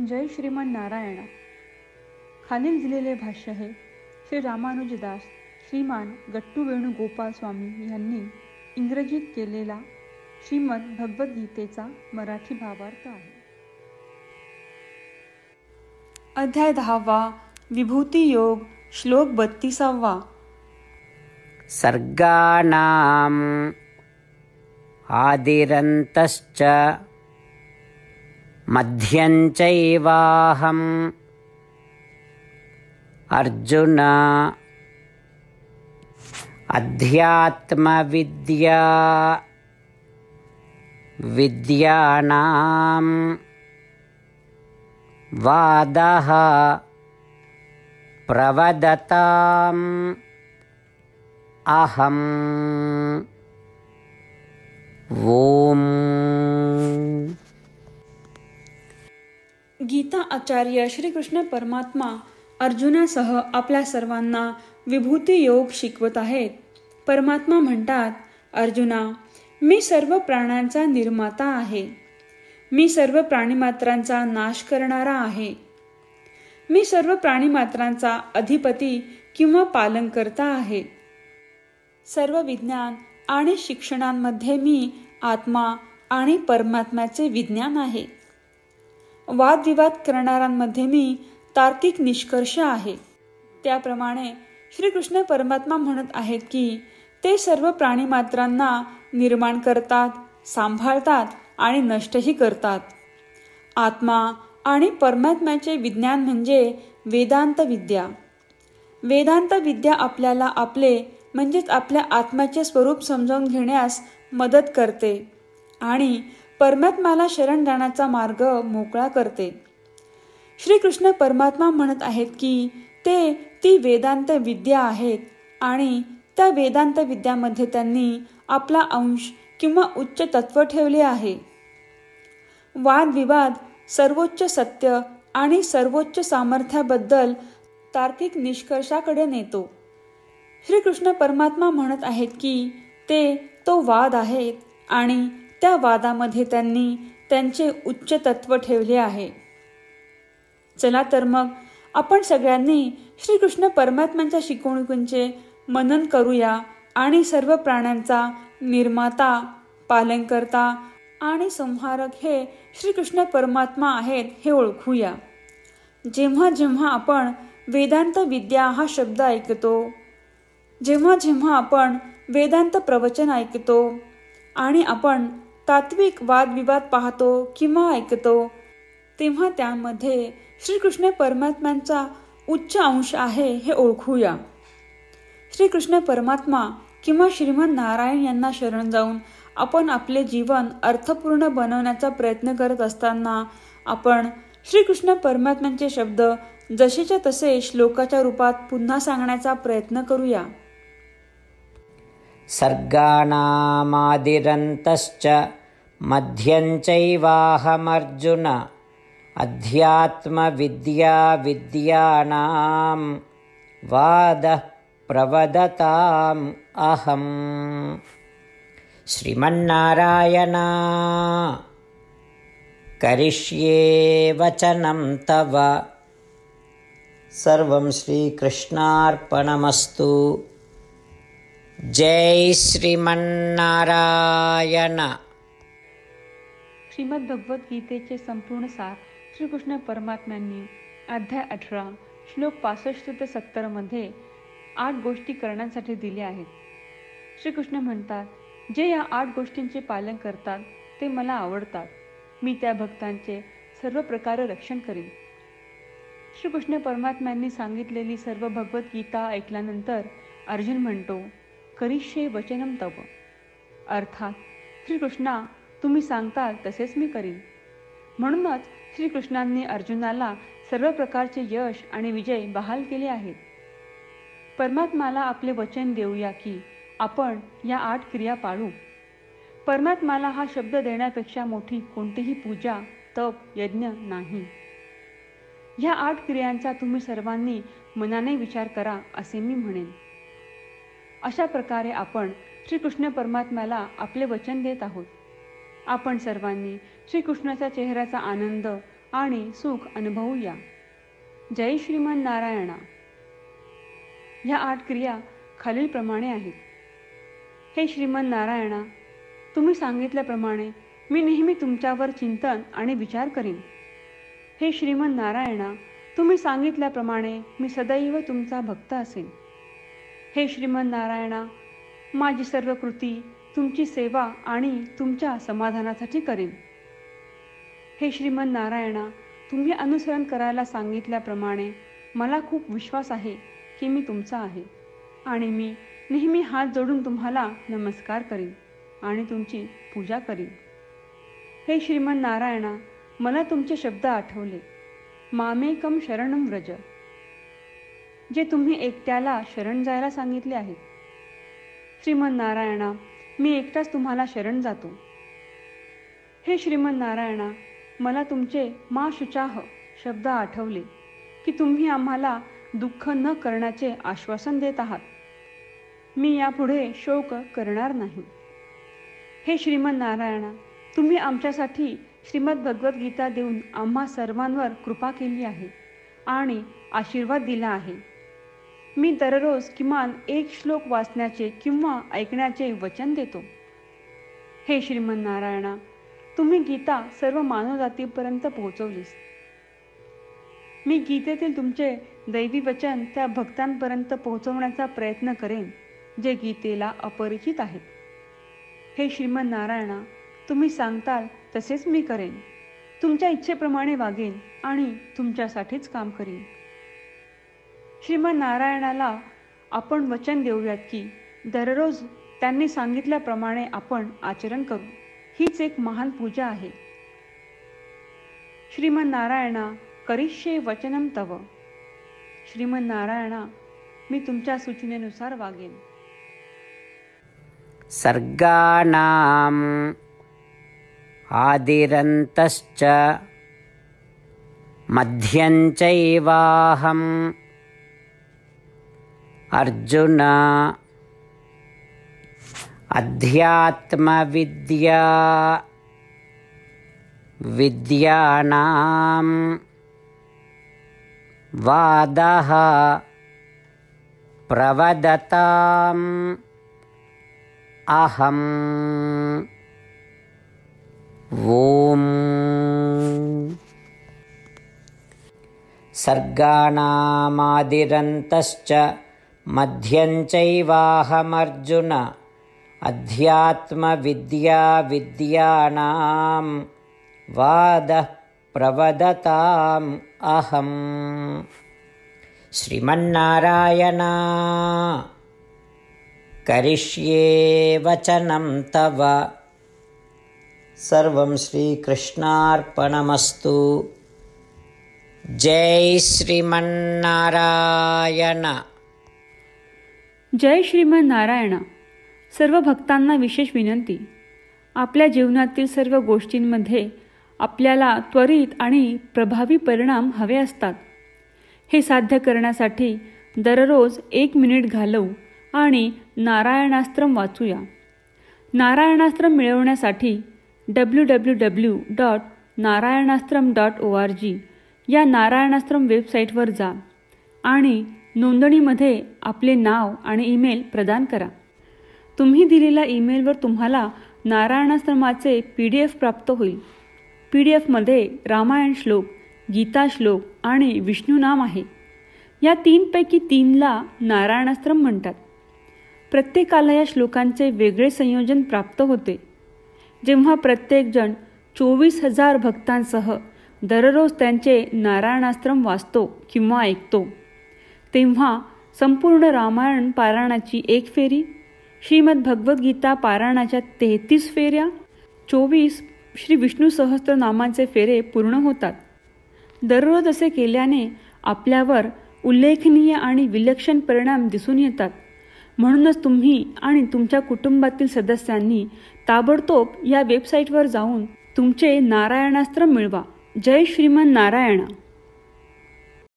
जय श्रीमान नारायण. खालील दिलेले भाष्य हे श्री रामानुजदास श्रीमान गट्टू वेणुगोपाल स्वामी यांनी इंग्रजीत केलेला श्रीमद भगवद्गीतेचा मराठी भावार्थ आहे. अध्याय 10 विभूती योग श्लोक 32. सर्गाणाम आदिरन्तश्च मध्यञ्चैवाहम् अर्जुन अध्यात्मविद्या विद्यानां वादः प्रवदताम् अहम्. ओम. गीता आचार्य श्रीकृष्ण परमात्मा अर्जुनासह आपल्या सर्वांना विभूती योग शिकवत आहेत. परमात्मा म्हणतात, अर्जुना, मी सर्व प्राण्यांचा निर्माता आहे. मी सर्व प्राणीमात्रांचा नाश करणारा आहे. मी सर्व प्राणीमात्रांचा अधिपती किंवा पालनकर्ता आहे. सर्व विज्ञान आणि शिक्षणांमध्ये मी आत्मा आणि परमात्म्याचे विज्ञान आहे. वादविवाद करणाऱ्यांमध्ये मी तार्किक निष्कर्ष आहे. त्याप्रमाणे श्रीकृष्ण परमात्मा म्हणत आहेत की ते सर्व प्राणीमात्रांना निर्माण करतात, सांभाळतात आणि नष्टही करतात. आत्मा आणि परमात्म्याचे विज्ञान म्हणजे वेदांत विद्या. वेदांत विद्या आपल्याला आपले म्हणजेच आपल्या आत्म्याचे स्वरूप समजावून घेण्यास मदत करते आणि परमात्म्याला शरण जाण्याचा मार्ग मोकळा करते. श्रीकृष्ण परमात्मा म्हणत आहेत की ते ती वेदांत विद्या आहेत आणि त्या वेदांत विद्यामध्ये त्यांनी आपला अंश किंवा उच्च तत्व ठेवले आहे. वादविवाद सर्वोच्च सत्य आणि सर्वोच्च सामर्थ्याबद्दल तार्किक निष्कर्षाकडे नेतो. श्रीकृष्ण परमात्मा म्हणत आहेत की ते तो वाद आहेत आणि त्या वादामध्ये त्यांनी त्यांचे उच्च तत्व ठेवले आहे. चला तर मग आपण सगळ्यांनी श्रीकृष्ण परमात्म्यांच्या शिकवणुकींचे मनन करूया आणि सर्व प्राण्यांचा निर्माता, पालनकर्ता आणि संहारक हे श्रीकृष्ण परमात्मा आहेत हे ओळखूया. जेव्हा जेव्हा आपण वेदांत विद्या हा शब्द ऐकतो, जेव्हा जेव्हा आपण वेदांत प्रवचन ऐकतो आणि आपण तात्विक वादविवाद पाहतो किंवा ऐकतो, तेव्हा त्यामध्ये श्रीकृष्ण परमात्म्यांचा उच्च अंश आहे हे ओळखूया. श्रीकृष्ण परमात्मा किंवा श्रीमान नारायण यांना शरण जाऊन आपण आपले जीवन अर्थपूर्ण बनवण्याचा प्रयत्न करत असताना आपण श्रीकृष्ण परमात्म्यांचे शब्द जसेच्या तसे श्लोकाच्या रूपात पुन्हा सांगण्याचा प्रयत्न करूया. सर्गाणामादिरन्तश्च मध्यञ्चैवाहमर्जुन अध्यात्मविद्या विद्यानां वादः प्रवदताम् अहम्. श्रीमन्नारायण करिष्ये वचनं तव. सर्वं श्रीकृष्णार्पणमस्तु. जय श्रीमन्नारायण. श्रीमद भगवद्गीतेचे संपूर्ण सार श्रीकृष्ण परमात्म्यांनी अध्याय 18 श्लोक 65 ते 70 मध्ये 8 गोष्टी करण्यासाठी दिल्या आहेत. श्रीकृष्ण म्हणतात, जे या 8 गोष्टींचे पालन करतात ते मला आवडतात. मी त्या भक्तांचे सर्व प्रकारे रक्षण करीन. श्रीकृष्ण परमात्म्यांनी सांगितलेली सर्व भगवद्गीता ऐकल्यानंतर अर्जुन म्हणतो, करिष्ये वचनं तव. अर्थात श्रीकृष्णा, तुम्ही सांगताल तसेच मी करीन. म्हणूनच श्रीकृष्णांनी अर्जुनाला सर्व प्रकारचे यश आणि विजय बहाल केले आहेत. परमात्म्याला आपले वचन देऊया की आपण या 8 क्रिया पाळू. परमात्म्याला हा शब्द देण्यापेक्षा मोठी कोणतीही पूजा, तप, यज्ञ नाही. ह्या 8 क्रियांचा तुम्ही सर्वांनी मनाने विचार करा असे मी म्हणेन. अशा प्रकारे आपण श्रीकृष्ण परमात्म्याला आपले वचन देत आहोत. आपण सर्वांनी श्रीकृष्णाच्या चेहऱ्याचा आनंद आणि सुख अनुभवूया. जय श्रीमन नारायणा. ह्या 8 क्रिया खालीलप्रमाणे आहेत. हे श्रीमन नारायणा, तुम्ही सांगितल्याप्रमाणे मी नेहमी तुमच्यावर चिंतन आणि विचार करीन. हे श्रीमन नारायणा, तुम्ही सांगितल्याप्रमाणे मी सदैव तुमचा भक्त असेन. हे श्रीमन नारायणा, माझी सर्व कृती तुमची सेवा आणि तुमच्या समाधानासाठी करीन. हे श्रीमन नारायणा, तुम्ही अनुसरण करायला सांगितल्याप्रमाणे मला खूप विश्वास आहे की मी तुमचा आहे आणि मी नेहमी हात जोडून तुम्हाला नमस्कार करीन आणि तुमची पूजा करीन. हे श्रीमन नारायणा, मला तुमचे शब्द आठवले. मामेकम शरणम व्रज, जे तुम्ही एकट्याला शरण जायला सांगितले आहेत. श्रीमन नारायणा, मी एकटाच तुम्हाला शरण जातो. हे श्रीमन नारायणा, मला तुमचे मा शुचाह शब्द आठवले की तुम्ही आम्हाला दुःख न करण्याचे आश्वासन देत आहात. मी यापुढे शोक करणार नाही. हे श्रीमन नारायणा, तुम्ही आमच्यासाठी श्रीमद भगवद्गीता देऊन आम्हा सर्वांवर कृपा केली आहे आणि आशीर्वाद दिला आहे. मी दररोज किमान 1 श्लोक वाचण्याचे किंवा ऐकण्याचे वचन देतो. हे श्रीमन नारायणा, तुम्ही गीता सर्व मानवजातीपर्यंत पोहोचवलीस. मी गीतेतील तुमचे दैवी वचन त्या भक्तांपर्यंत पोहोचवण्याचा प्रयत्न करेन जे गीतेला अपरिचित आहेत. हे श्रीमन नारायणा, तुम्ही सांगताल तसेच मी करेन. तुमच्या इच्छेप्रमाणे वागेन आणि तुमच्यासाठीच काम करीन. श्रीमन नारायणाला आपण वचन देऊयात की दररोज त्यांनी सांगितल्याप्रमाणे आपण आचरण करू. हीच एक महान पूजा आहे. श्रीमन नारायणा, करिष्ये वचनम तव. श्रीमन नारायणा, मी तुमच्या सूचनेनुसार वागेन. सर्गाणाम् आदिरन्तश्च मध्यञ्चैवाहम् अर्जुन अध्यात्मविद्या विद्यानां वादः प्रवदताम् अहम्. ओम. सर्गाणामादिरन्तश्च मध्यञ्चैवाहमर्जुन अध्यात्मविद्या विद्यानां वादः प्रवदताम् अहम्. श्रीमन्नारायण, करिष्ये वचनं तव. सर्वं श्रीकृष्णार्पणमस्तु. जय श्रीमन्नारायण. जय श्रीमन नारायण. सर्व भक्तांना विशेष विनंती. आपल्या जीवनातील सर्व गोष्टींमध्ये आपल्याला त्वरित आणि प्रभावी परिणाम हवे असतात. हे साध्य करण्यासाठी दररोज 1 मिनिट घालवू आणि नारायणास्त्रम वाचूया. नारायणास्त्रम मिळवण्यासाठी www.narayanaastram.org या नारायणास्त्रम वेबसाईटवर जा आणि नोंदणीमध्ये आपले नाव आणि ईमेल प्रदान करा. तुम्ही दिलेल्या ईमेलवर तुम्हाला नारायणास्त्रमाचे PDF प्राप्त होईल. PDFमध्ये रामायण श्लोक, गीता श्लोक आणि विष्णू नाम आहे. या 3 पैकी 3ला नारायणास्त्रम म्हणतात. प्रत्येकाला या श्लोकांचे वेगळे संयोजन प्राप्त होते. जेव्हा प्रत्येकजण 24,000 भक्तांसह दररोज त्यांचे नारायणास्त्रम वाचतो किंवा ऐकतो, तेव्हा संपूर्ण रामायण पारायणाची 1 फेरी, श्रीमद भगवद्गीता पारायणाच्या 33 फेऱ्या, 24 श्री विष्णू सहस्त्रनामांचे फेरे पूर्ण होतात. दररोज असे केल्याने आपल्यावर उल्लेखनीय आणि विलक्षण परिणाम दिसून येतात. म्हणूनच तुम्ही आणि तुमच्या कुटुंबातील सदस्यांनी ताबडतोब या वेबसाईटवर जाऊन तुमचे नारायणास्त्र मिळवा. जय श्रीमन नारायण.